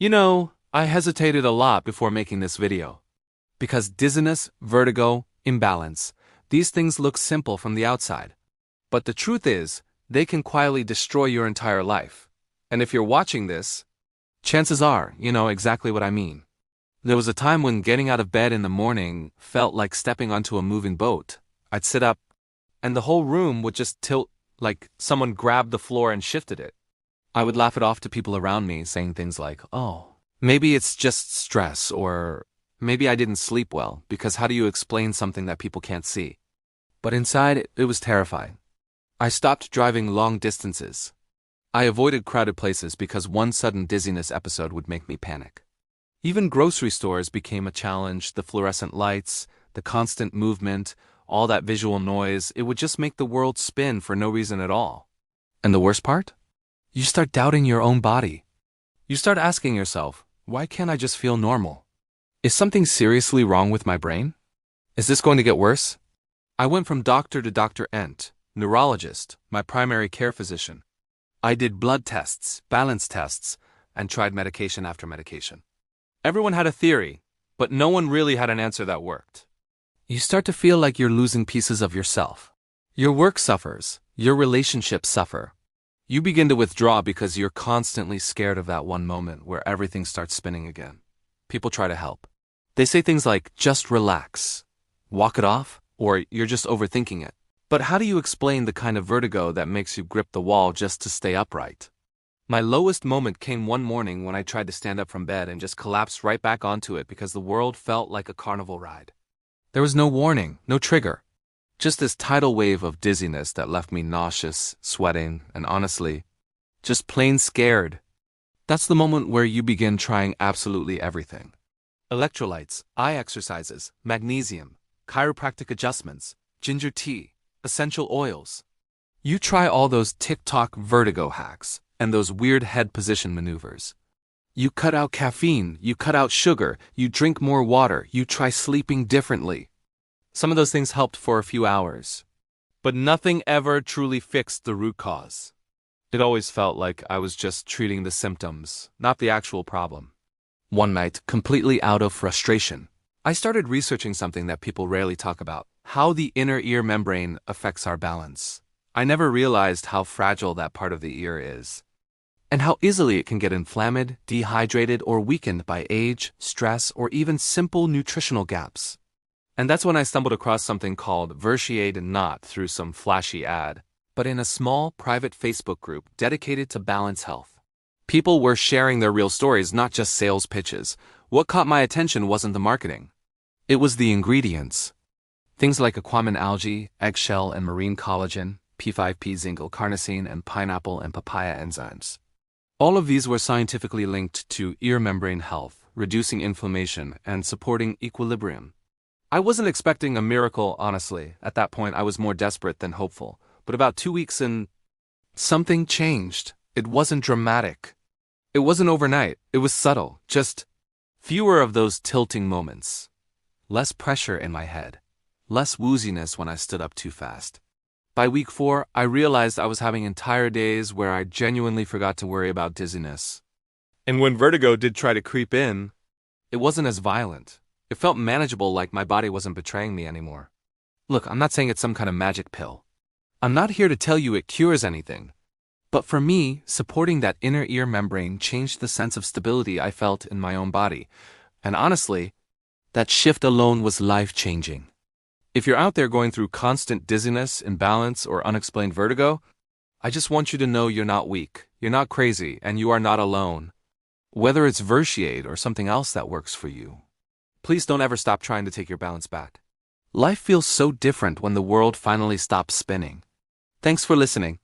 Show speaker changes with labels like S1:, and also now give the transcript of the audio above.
S1: I hesitated a lot before making this video. Because dizziness, vertigo, imbalance, these things look simple from the outside. But the truth is, they can quietly destroy your entire life. And if you're watching this, chances are you know exactly what I mean. There was a time when getting out of bed in the morning felt like stepping onto a moving boat. I'd sit up, and the whole room would just tilt like someone grabbed the floor and shifted it. I would laugh it off to people around me, saying things like, "Oh, maybe it's just stress," or "maybe I didn't sleep well," because how do you explain something that people can't see? But inside, it was terrifying. I stopped driving long distances. I avoided crowded places because one sudden dizziness episode would make me panic. Even grocery stores became a challenge. The fluorescent lights, the constant movement, all that visual noise, it would just make the world spin for no reason at all. And the worst part? You start doubting your own body. You start asking yourself, why can't I just feel normal? Is something seriously wrong with my brain? Is this going to get worse? I went from doctor to Dr. Ent, neurologist, my primary care physician. I did blood tests, balance tests, and tried medication after medication. Everyone had a theory, but no one really had an answer that worked. You start to feel like you're losing pieces of yourself. Your work suffers, your relationships suffer. You begin to withdraw because you're constantly scared of that one moment where everything starts spinning again. People try to help. They say things like, just relax, walk it off, or you're just overthinking it. But how do you explain the kind of vertigo that makes you grip the wall just to stay upright? My lowest moment came one morning when I tried to stand up from bed and just collapsed right back onto it because the world felt like a carnival ride. There was no warning, no trigger. Just this tidal wave of dizziness that left me nauseous, sweating, and honestly, just plain scared. That's the moment where you begin trying absolutely everything. Electrolytes, eye exercises, magnesium, chiropractic adjustments, ginger tea, essential oils. You try all those TikTok vertigo hacks and those weird head position maneuvers. You cut out caffeine, you cut out sugar, you drink more water, you try sleeping differently. Some of those things helped for a few hours, but nothing ever truly fixed the root cause. It always felt like I was just treating the symptoms, not the actual problem. One night, completely out of frustration, I started researching something that people rarely talk about, how the inner ear membrane affects our balance. I never realized how fragile that part of the ear is, and how easily it can get inflamed, dehydrated, or weakened by age, stress, or even simple nutritional gaps. And that's when I stumbled across something called Vertigo, not through some flashy ad, but in a small, private Facebook group dedicated to balance health. People were sharing their real stories, not just sales pitches. What caught my attention wasn't the marketing. It was the ingredients. Things like aquaman algae, eggshell and marine collagen, P5P zingal carnosine, and pineapple and papaya enzymes. All of these were scientifically linked to ear membrane health, reducing inflammation, and supporting equilibrium. I wasn't expecting a miracle, honestly. At that point, I was more desperate than hopeful. But about 2 weeks in, something changed. It wasn't dramatic. It wasn't overnight. It was subtle. Just fewer of those tilting moments. Less pressure in my head. Less wooziness when I stood up too fast. By week 4, I realized I was having entire days where I genuinely forgot to worry about dizziness. And when vertigo did try to creep in, it wasn't as violent. It felt manageable, like my body wasn't betraying me anymore. Look, I'm not saying it's some kind of magic pill. I'm not here to tell you it cures anything. But for me, supporting that inner ear membrane changed the sense of stability I felt in my own body. And honestly, that shift alone was life-changing. If you're out there going through constant dizziness, imbalance, or unexplained vertigo, I just want you to know you're not weak, you're not crazy, and you are not alone. Whether it's Vertigo or something else that works for you, please don't ever stop trying to take your balance back. Life feels so different when the world finally stops spinning. Thanks for listening.